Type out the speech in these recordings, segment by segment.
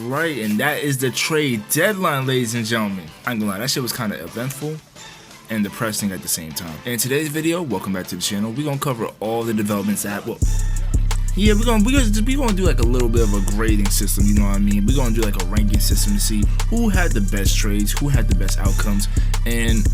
right, and that is the trade deadline, ladies and gentlemen. I ain't gonna lie, that shit was kind of eventful and depressing at the same time. And in today's video, welcome back to the channel. We're gonna cover all the developments that we're gonna do like a little bit of a grading system, you know what I mean? We're gonna do like a ranking system to see who had the best trades, who had the best outcomes, and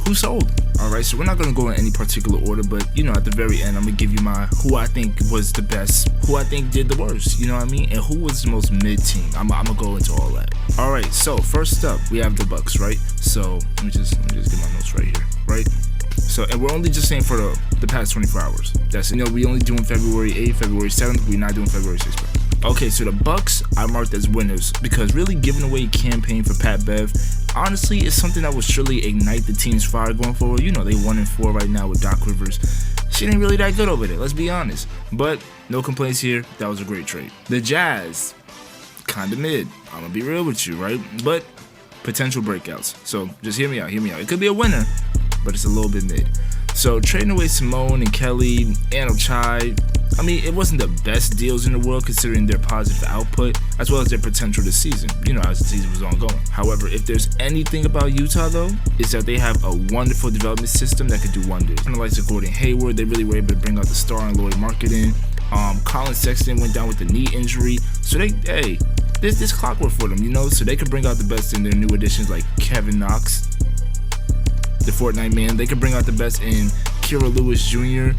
who sold. Alright, so we're not gonna go in any particular order, but you know, at the very end, I'm gonna give you my who I think was the best, who I think did the worst, you know what I mean, and who was the most mid team. I'm gonna go into all that. Alright, so first up, we have the Bucks, right? So let me just get my notes right here, right? So, and we're only just saying for the past 24 hours. That's it. You know, we only doing February 8th, February 7th. We're not doing February 6th. Okay, so the Bucks I marked as winners because really giving away campaign for Pat Bev, honestly, is something that will surely ignite the team's fire going forward. You know, they 1-4 right now with Doc Rivers. She ain't really that good over there, let's be honest. But no complaints here. That was a great trade. The Jazz, kinda mid. I'm gonna be real with you, right? But potential breakouts. So just hear me out. It could be a winner, but it's a little bit mid. So trading away Simone and Kelly and Ochai, I mean, it wasn't the best deals in the world considering their positive output as well as their potential this season, you know, as the season was ongoing. However, if there's anything about Utah though, is that they have a wonderful development system that could do wonders. Kind of like the Gordon Hayward, they really were able to bring out the star and Lloyd Marketing. Colin Sexton went down with the knee injury, so this clockwork for them, you know, so they could bring out the best in their new additions like Kevin Knox, the Fortnite man. They could bring out the best in Kira Lewis Jr.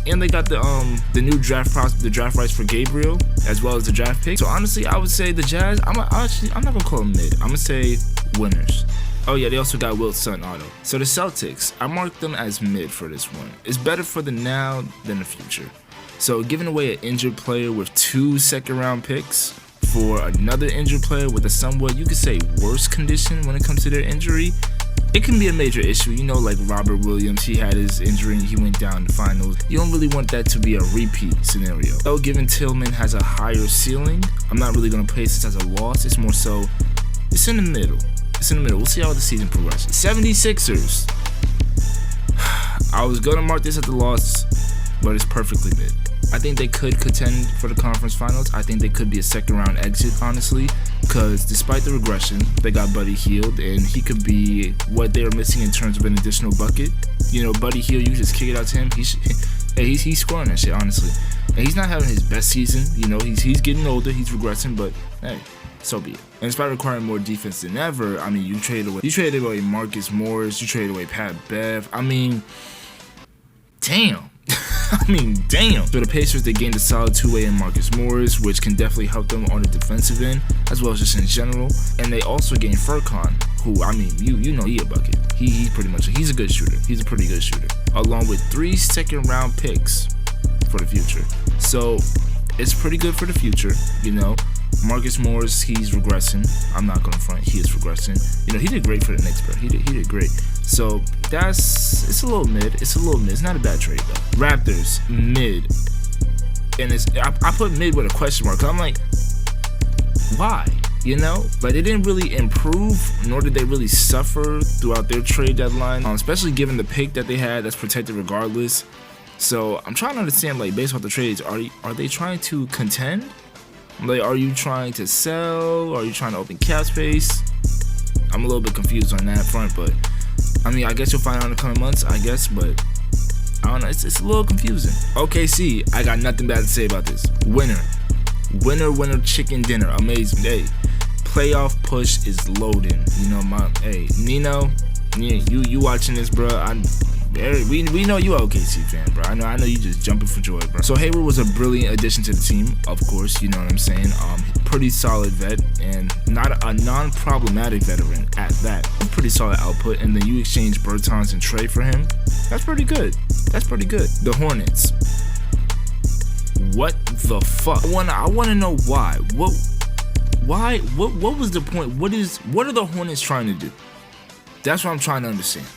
And they got the new draft rights for Gabriel as well as the draft pick. So honestly, I would say the Jazz. I'm not gonna call them mid. I'm gonna say winners. Oh yeah, they also got Wilt Sutton auto. So the Celtics, I marked them as mid for this one. It's better for the now than the future. So giving away an injured player with 2 second-round picks for another injured player with a somewhat, you could say, worse condition when it comes to their injury, it can be a major issue. You know, like Robert Williams, he had his injury and he went down in the finals. You don't really want that to be a repeat scenario. Though given Tillman has a higher ceiling, I'm not really going to place this as a loss. It's more so, it's in the middle. We'll see how the season progresses. 76ers. I was going to mark this as the loss, but it's perfectly mid. I think they could contend for the conference finals. I think they could be a second-round exit, honestly, because despite the regression, they got Buddy Hield, and he could be what they were missing in terms of an additional bucket. You know, Buddy Hield, you just kick it out to him. He's scoring that shit, honestly. And he's not having his best season. You know, he's getting older, he's regressing, but hey, so be it. And despite requiring more defense than ever, I mean, you traded away Marcus Morris, you traded away Pat Bev. I mean, damn. Damn. So the Pacers, they gained a solid two-way in Marcus Morris, which can definitely help them on the defensive end, as well as just in general. And they also gained Furkan, who, I mean, you know he a bucket. He's a good shooter. He's a pretty good shooter. Along with 3 second-round picks for the future. So it's pretty good for the future, you know. Marcus Morris, he's regressing. I'm not gonna front, he is regressing. You know, he did great for the Knicks, bro. He did great. So it's a little mid. It's not a bad trade though. Raptors, mid. And I put mid with a question mark, 'cause I'm like, why? You know, like they didn't really improve, nor did they really suffer throughout their trade deadline, especially given the pick that they had that's protected regardless. So I'm trying to understand, like, based off the trades, are they trying to contend? Like, are you trying to sell? Are you trying to open cap space? I'm a little bit confused on that front, but I mean, I guess you'll find out in the coming months, I guess, but I don't know, it's a little confusing. OKC, I got nothing bad to say about this. Winner, chicken dinner, amazing. Hey, playoff push is loading. You know, Nino, you watching this, bro? We know you an OKC fan, bro. I know you just jumping for joy, bro. So Hayward was a brilliant addition to the team, of course. You know what I'm saying? Pretty solid vet and not a non-problematic veteran at that. Pretty solid output, and then you exchange Bertans and Trey for him. That's pretty good. The Hornets. What the fuck? I want to know why. What was the point? What are the Hornets trying to do? That's what I'm trying to understand.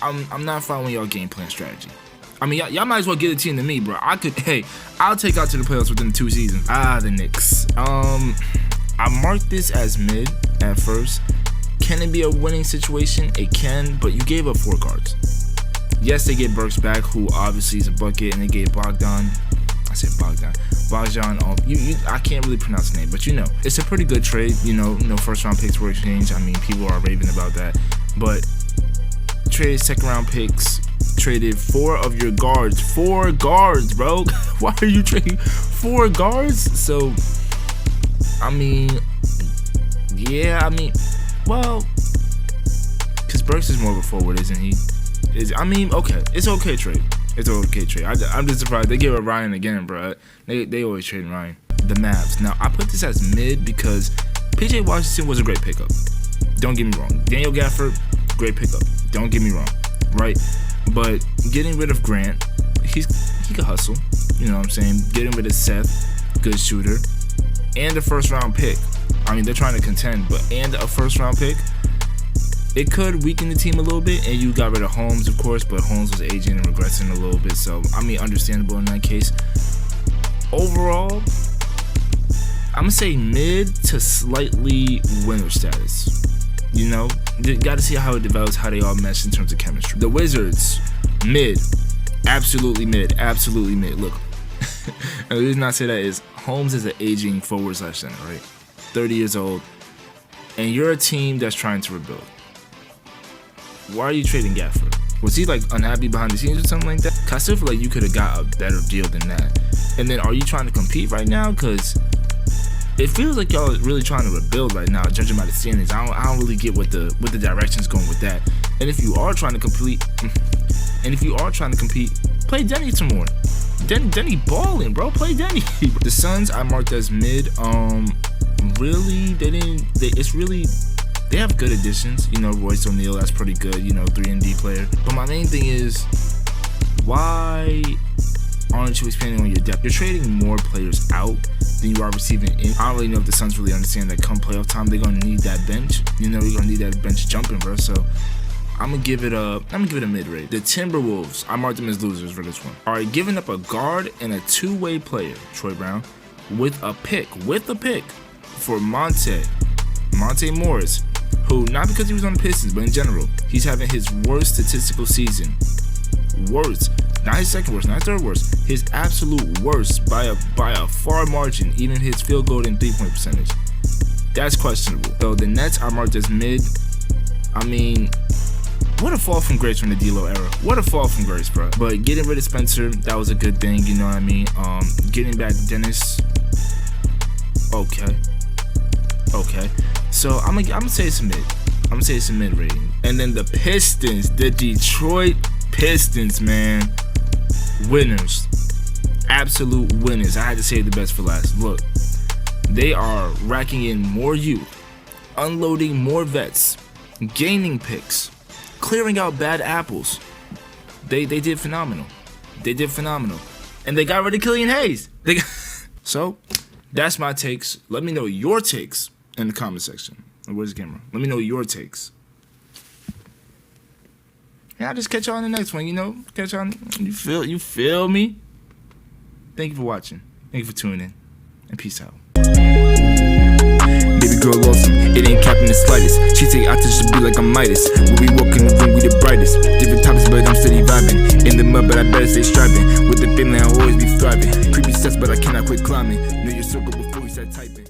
I'm not following y'all game plan strategy. I mean, y'all might as well get a team to me, bro. I'll take out to the playoffs within 2 seasons. The Knicks. I marked this as mid at first. Can it be a winning situation? It can, but you gave up 4 guards. Yes, they get Burks back, who obviously is a bucket, and they gave Bogdan. I said Bogdan. I can't really pronounce the name, but it's a pretty good trade. No first round picks were exchanged. I mean, people are raving about that, but traded second round picks. Traded 4 of your guards. 4 guards, bro. Why are you trading 4 guards? So, I mean, yeah, well, because Burks is more of a forward, isn't he? Okay. It's okay trade. I'm just surprised they gave up Ryan again, bro. They always trade Ryan. The Mavs. Now, I put this as mid because PJ Washington was a great pickup. Don't get me wrong. Daniel Gafford, great pickup. Don't get me wrong, right? But getting rid of Grant, he could hustle. You know what I'm saying? Getting rid of Seth, good shooter, and a first round pick. I mean, they're trying to contend, and a first round pick, it could weaken the team a little bit. And you got rid of Holmes, of course, but Holmes was aging and regressing a little bit. So, understandable in that case. Overall, I'm going to say mid to slightly winner status. You got to see how it develops, how they all mesh in terms of chemistry. The Wizards, mid. Absolutely mid. Look, and the reason I say that is Holmes is an aging forward / center, right? 30 years old. And you're a team that's trying to rebuild. Why are you trading Gafford? Was he unhappy behind the scenes or something like that? Cause I still feel like you could have got a better deal than that. And then are you trying to compete right now? Cause it feels like y'all are really trying to rebuild right now, judging by the standings. I don't really get what the direction's going with that. And if you are trying to compete, play Denny some more. Denny balling, bro. Play Denny. The Suns I marked as mid. Really, they have good additions. Royce O'Neal, that's pretty good. 3-and-D player. But my main thing is, why aren't you expanding on your depth? You're trading more players out than you are receiving in. I don't really know if the Suns really understand that come playoff time, they're gonna need that bench. You're gonna need that bench jumping, bro. So I'm gonna give it a mid-rate. The Timberwolves, I marked them as losers for this one. Are giving up a guard and a two-way player, Troy Brown, with a pick for Monte Morris, who, not because he was on the Pistons, but in general, he's having his worst statistical season. Worst. Not his second worst, not his third worst. His absolute worst by a far margin, even his field goal and 3-point percentage. That's questionable. So the Nets are marked as mid. What a fall from grace from the D-Lo era. What a fall from grace, bro. But getting rid of Spencer, that was a good thing, you know what I mean? Getting back Dennis, okay. So I'm gonna say it's a mid. I'm gonna say it's a mid rating. And then the Pistons, the Detroit Pistons, man. Winners. Absolute winners. I had to save the best for last. Look, they are racking in more youth, unloading more vets, gaining picks, clearing out bad apples. They did phenomenal. And they got rid of Killian Hayes. So, that's my takes. Let me know your takes in the comment section. Where's the camera? Let me know your takes. And I'll just catch y'all in the next one, Catch y'all. You feel me? Thank you for watching. Thank you for tuning in. And peace out. Baby girl awesome, it ain't capping the slightest. She take oxygen to be like a Midas. When we walk in the room, we the brightest. Different topics, but I'm steady vibing. In the mud, but I better stay striving. With the feeling, I'll always be thriving. Creepy steps, but I cannot quit climbing. Know your circle before you start typing.